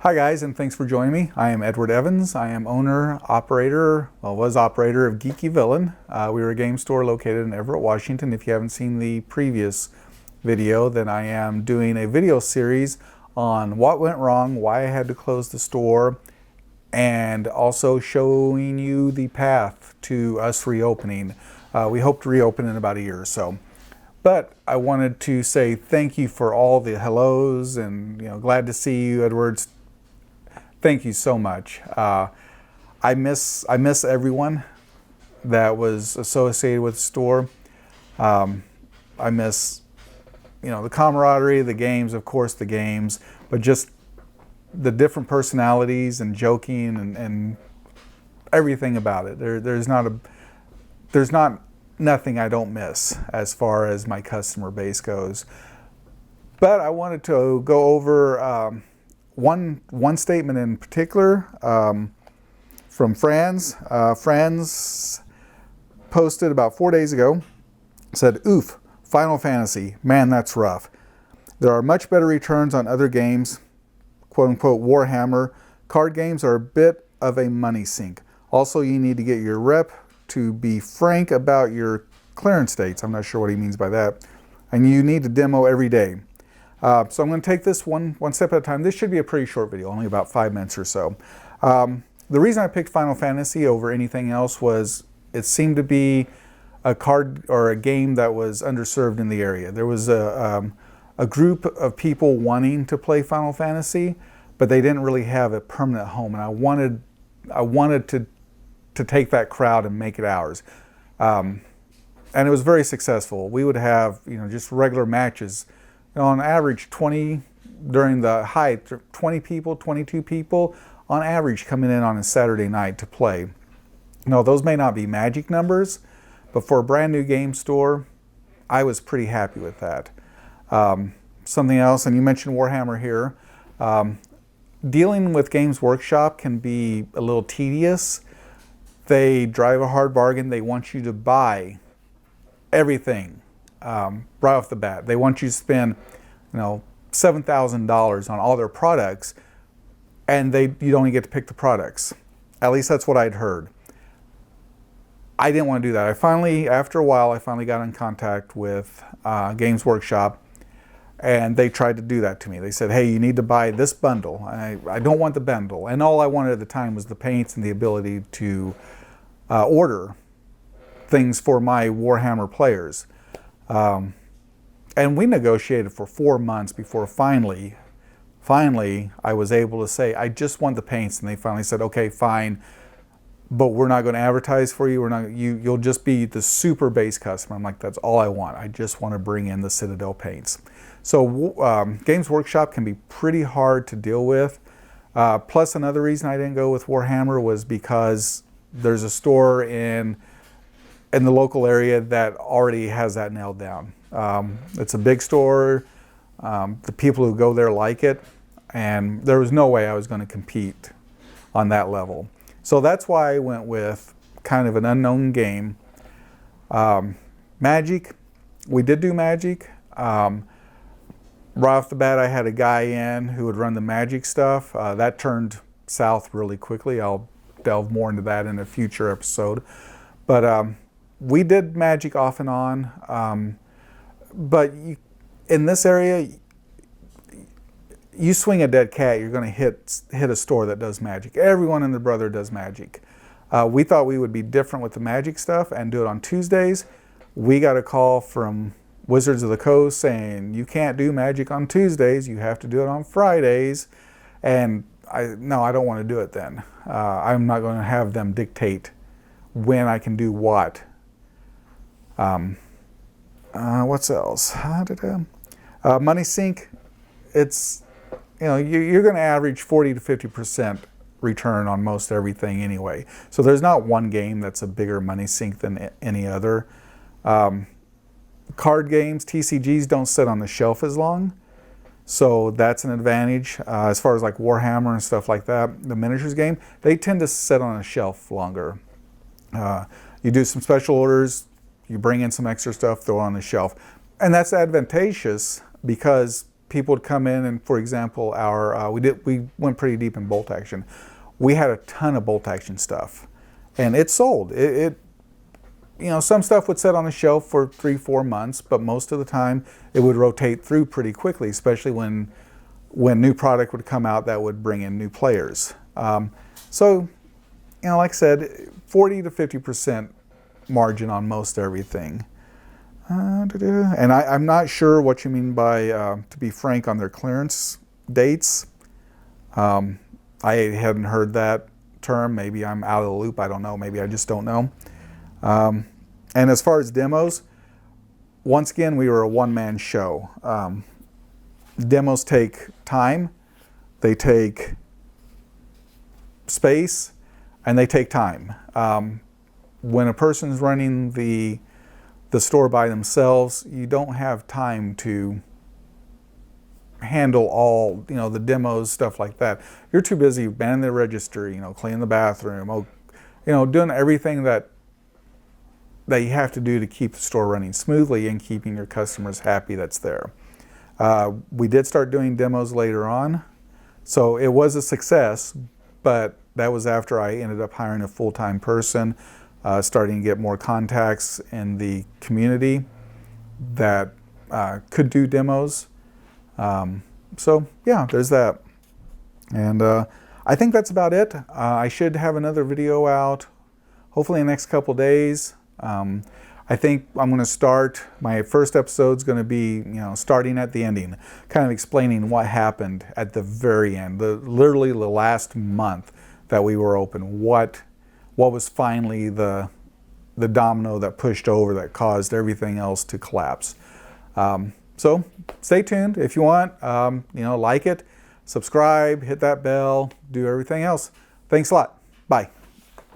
Hi guys, and thanks for joining me. I am Edward Evans. I am was operator of Geeky Villain. We were a game store located in Everett, Washington. If you haven't seen the previous video, then I am doing a video series on what went wrong, why I had to close the store, and also showing you the path to us reopening. We hope to reopen in about a year or so. But I wanted to say thank you for all the hellos and glad to see you, Edwards. Thank you so much. I miss everyone that was associated with the store. I miss the camaraderie, the games, of course the games, but just the different personalities and joking and everything about it. There's not nothing I don't miss as far as my customer base goes. But I wanted to go over one statement in particular from Franz. Franz posted about 4 days ago, said, "Oof, Final Fantasy, man, that's rough. There are much better returns on other games, quote unquote Warhammer. Card games are a bit of a money sink. Also, you need to get your rep to be frank about your clearance dates." I'm not sure what he means by that. "And you need to demo every day." So I'm going to take this one step at a time. This should be a pretty short video, only about 5 minutes or so. The reason I picked Final Fantasy over anything else was it seemed to be a card or a game that was underserved in the area. There was a group of people wanting to play Final Fantasy, but they didn't really have a permanent home, and I wanted to take that crowd and make it ours. And it was very successful. We would have just regular matches. On average, 20 during the height, 20 people, 22 people on average coming in on a Saturday night to play. Those may not be magic numbers, but for a brand new game store, I was pretty happy with that. Something else, and you mentioned Warhammer here, dealing with Games Workshop can be a little tedious. They drive a hard bargain. They want you to buy everything right off the bat. They want you to spend, $7,000 on all their products, and you don't even get to pick the products. At least that's what I'd heard. I didn't want to do that. After a while, I finally got in contact with Games Workshop, and they tried to do that to me. They said, "Hey, you need to buy this bundle." I don't want the bundle, and all I wanted at the time was the paints and the ability to order things for my Warhammer players. And we negotiated for 4 months before finally I was able to say, "I just want the paints." And they finally said, "Okay, fine, but we're not going to advertise for you. You'll just be the super base customer." I'm like, "That's all I want. I just want to bring in the Citadel paints." So Games Workshop can be pretty hard to deal with. Plus, another reason I didn't go with Warhammer was because there's a store in the local area that already has that nailed down. It's a big store. The people who go there like it, and there was no way I was going to compete on that level. So that's why I went with kind of an unknown game. Magic, we did do Magic. Right off the bat, I had a guy in who would run the Magic stuff. That turned south really quickly. I'll delve more into that in a future episode. But we did Magic off and on. But in this area, you swing a dead cat, you're going to hit a store that does Magic. Everyone and their brother does Magic. We thought we would be different with the Magic stuff and do it on Tuesdays. We got a call from Wizards of the Coast saying, "You can't do Magic on Tuesdays, you have to do it on Fridays." And I don't want to do it then. I'm not going to have them dictate when I can do what. What's else? Money sink. It's you're going to average 40 to 50% return on most everything anyway. So there's not one game that's a bigger money sink than any other. Card games, TCGs don't sit on the shelf as long, so that's an advantage. As far as like Warhammer and stuff like that, the miniatures game, they tend to sit on a shelf longer. You do some special orders, you bring in some extra stuff, throw it on the shelf. And that's advantageous because people would come in and, for example, we went pretty deep in bolt action. We had a ton of bolt action stuff, and it sold. Some stuff would sit on the shelf for 3-4 months, but most of the time it would rotate through pretty quickly, especially when new product would come out that would bring in new players. So, like I said, 40 to 50% margin on most everything. And I'm not sure what you mean by, to be frank, on their clearance dates. I hadn't heard that term. Maybe I'm out of the loop. I don't know. Maybe I just don't know. And as far as demos, once again, we were a one-man show. Demos take time, they take space, and they take time. When a person's running the store by themselves, you don't have time to handle all, the demos, stuff like that. You're too busy manning the register, cleaning the bathroom, doing everything that you have to do to keep the store running smoothly and keeping your customers happy that's there. We did start doing demos later on, so it was a success, but that was after I ended up hiring a full-time person, starting to get more contacts in the community that could do demos. So yeah, there's that. And I think that's about it. I should have another video out hopefully in the next couple days. I think I'm going to start, my first episode's going to be, starting at the ending, kind of explaining what happened at the very end, literally the last month that we were open, what was finally the domino that pushed over that caused everything else to collapse. So stay tuned if you want, like it, subscribe, hit that bell, do everything else. Thanks a lot. Bye.